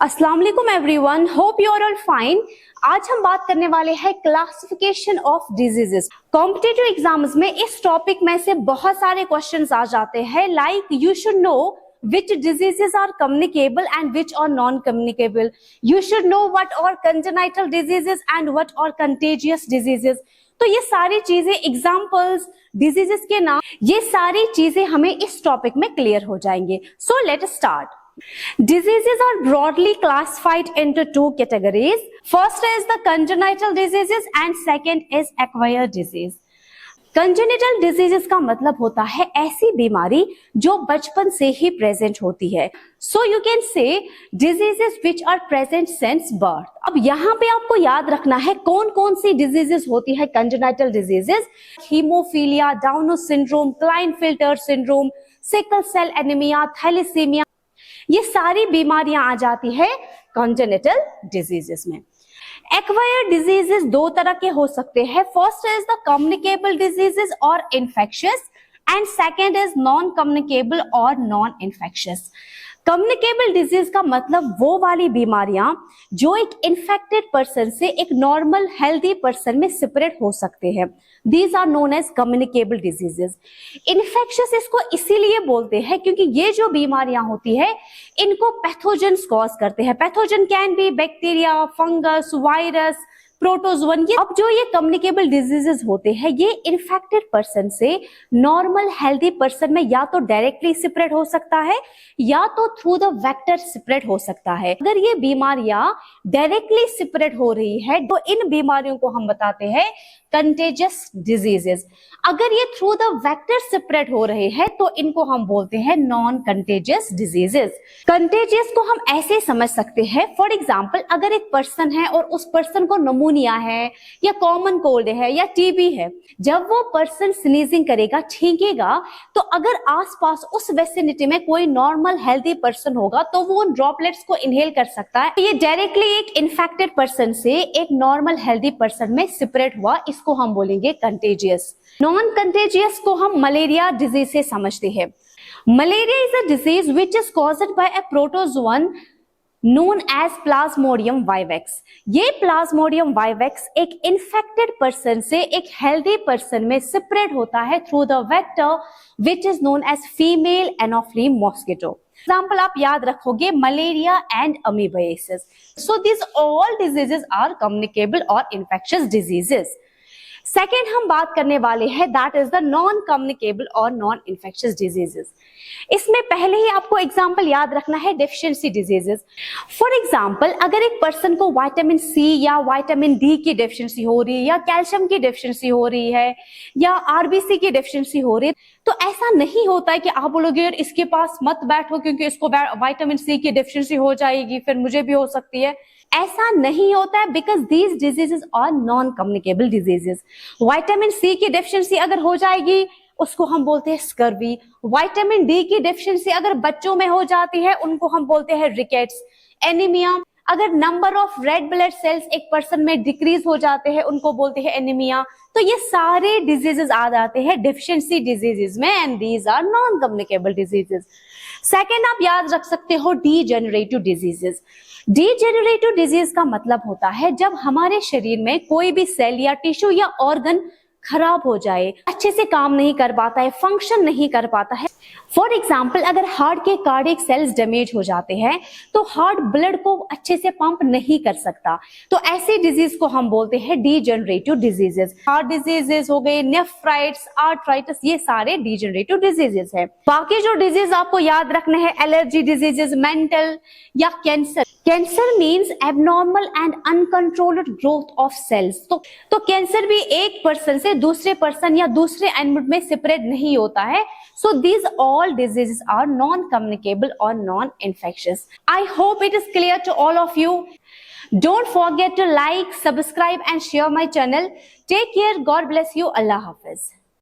अस्सलाम वालेकुम everyone, hope you are all fine. आज हम बात करने वाले हैं classification of diseases. Competitive exams में इस टॉपिक में से बहुत सारे क्वेश्चंस आ जाते हैं, like you should know which diseases are communicable and which are non-communicable. You should know what are congenital diseases and what are contagious diseases. तो ये सारी चीजें, एग्जाम्पल्स, डिजीजेस के नाम, ये सारी चीजें हमें इस टॉपिक में क्लियर हो जाएंगे। So let's start. Diseases are broadly classified into two categories. First is the congenital diseases and second is acquired disease. Congenital diseases का मतलब होता है ऐसी बीमारी जो बचपन से ही प्रेजेंट होती है। So you can say diseases which are present since birth. अब यहाँ पे आपको याद रखना है कौन कौन सी डिजीजेस होती है congenital diseases. Haemophilia, Down syndrome, Klinefelter syndrome, sickle cell anaemia, thalassaemia, ये सारी बीमारियां आ जाती है कॉन्जेनिटल डिजीजेस में। एक्वायर्ड डिजीजेस दो तरह के हो सकते हैं। First is the communicable diseases और infectious and second is non communicable और नॉन इन्फेक्शियस। कम्युनिकेबल डिजीज का मतलब वो वाली बीमारियां जो एक इन्फेक्टेड पर्सन से एक नॉर्मल हेल्दी पर्सन में सेपरेट हो सकते हैं। These are known as communicable diseases. Infectious इसको इसीलिए बोलते हैं क्योंकि ये जो बीमारियां होती है इनको पैथोजेंस कॉज करते हैं। Pathogen can be bacteria, fungus, virus, protozoan. अब जो ये कम्युनिकेबल डिजीजेस होते हैं ये इन्फेक्टेड पर्सन से नॉर्मल हेल्दी पर्सन में या तो डायरेक्टली स्प्रेड हो सकता है या तो थ्रू द वेक्टर स्प्रेड हो सकता है। अगर ये बीमारियां डायरेक्टली स्प्रेड हो रही है तो इन बीमारियों को हम बताते हैं कंटेजियस डिजीजेस। अगर ये थ्रू द वेक्टर स्प्रेड हो रहे हैं तो इनको हम बोलते हैं नॉन कंटेजियस डिजीजेस। कंटेजियस को हम ऐसे समझ सकते हैं, फॉर एग्जांपल अगर एक पर्सन है और उस पर्सन को निमोनिया है या कॉमन कोल्ड है या टीबी है, जब वो पर्सन स्नीजिंग करेगा, छींकेगा, तो अगर आसपास उस वेसिनिटी में कोई नॉर्मल हेल्दी पर्सन होगा तो वो उन ड्रॉपलेट्स को इनहेल कर सकता है। ये डायरेक्टली एक इन्फेक्टेड पर्सन से एक नॉर्मल हेल्दी पर्सन में स्प्रेड हुआ, इसको हम बोलेंगे कंटेजियस। नॉन कंटेजियस को हम मलेरिया डिजीज से समझते हैं। Malaria is a disease which is caused by a protozoan known as Plasmodium vivax. ये Plasmodium vivax एक इन्फेक्टेड पर्सन से एक हेल्दी पर्सन में स्प्रेड होता है through the vector which is known as female anopheles mosquito. Example आप याद रखोगे, malaria and amoebiasis. So this all diseases are communicable और इन्फेक्शियस डिजीजेस। सेकेंड हम बात करने वाले हैं that is the non communicable और नॉन इन्फेक्शियस डिजीजेस। इसमें पहले ही आपको एग्जांपल याद रखना है डेफिशिएंसी डिजीजेस। फॉर एग्जांपल अगर एक पर्सन को विटामिन सी या विटामिन डी की डेफिशिएंसी हो रही है या कैल्शियम की डेफिशिएंसी हो रही है या आरबीसी की डेफिशिएंसी हो रही है, तो ऐसा नहीं होता है कि आप बोलोगे यार इसके पास मत बैठो क्योंकि इसको विटामिन सी की डेफिशिएंसी हो जाएगी, फिर मुझे भी हो सकती है। ऐसा नहीं होता है because these diseases are non communicable diseases. Vitamin C की डेफिशिएंसी अगर हो जाएगी उसको हम बोलते हैं स्कर्वी। विटामिन डी की डेफिशिएंसी अगर बच्चों में हो जाती है उनको हम बोलते हैं रिकेट्स। एनीमिया, अगर number of red blood cells एक पर्सन में डिक्रीज हो जाते हैं उनको बोलते हैं एनीमिया। तो ये सारे डिजीजेस आ जाते हैं डेफिशिएंसी डिजीजेस में and these are non communicable diseases. Second आप याद रख सकते हो डीजेनरेटिव डिजीजेस। डीजेनरेटिव डिजीज का मतलब होता है जब हमारे शरीर में कोई भी सेल या टिश्यू या ऑर्गन खराब हो जाए, अच्छे से काम नहीं कर पाता है, फंक्शन नहीं कर पाता है। फॉर एग्जाम्पल अगर हार्ट के कार्डियक सेल्स डैमेज हो जाते हैं तो हार्ट ब्लड को अच्छे से पंप नहीं कर सकता, तो ऐसे डिजीज को हम बोलते हैं डीजेनरेटिव डिजीजेस। हार्ट डिजीजेस हो गए, नेफ्राइटिस, आर्थराइटिस, ये सारे डीजेनरेटिव डिजीजेस है। बाकी जो डिजीज आपको याद रखने हैं, एलर्जी डिजीजेस, मेंटल या cancer. Cancer means abnormal and uncontrolled growth of cells. तो कैंसर भी एक पर्सन से दूसरे पर्सन या दूसरे एनिमल में स्प्रेड नहीं होता है। So these all diseases are non-communicable or non-infectious. I hope it is clear to all of you. Don't forget to like, subscribe and share my channel. Take care. God bless you. Allah Hafiz.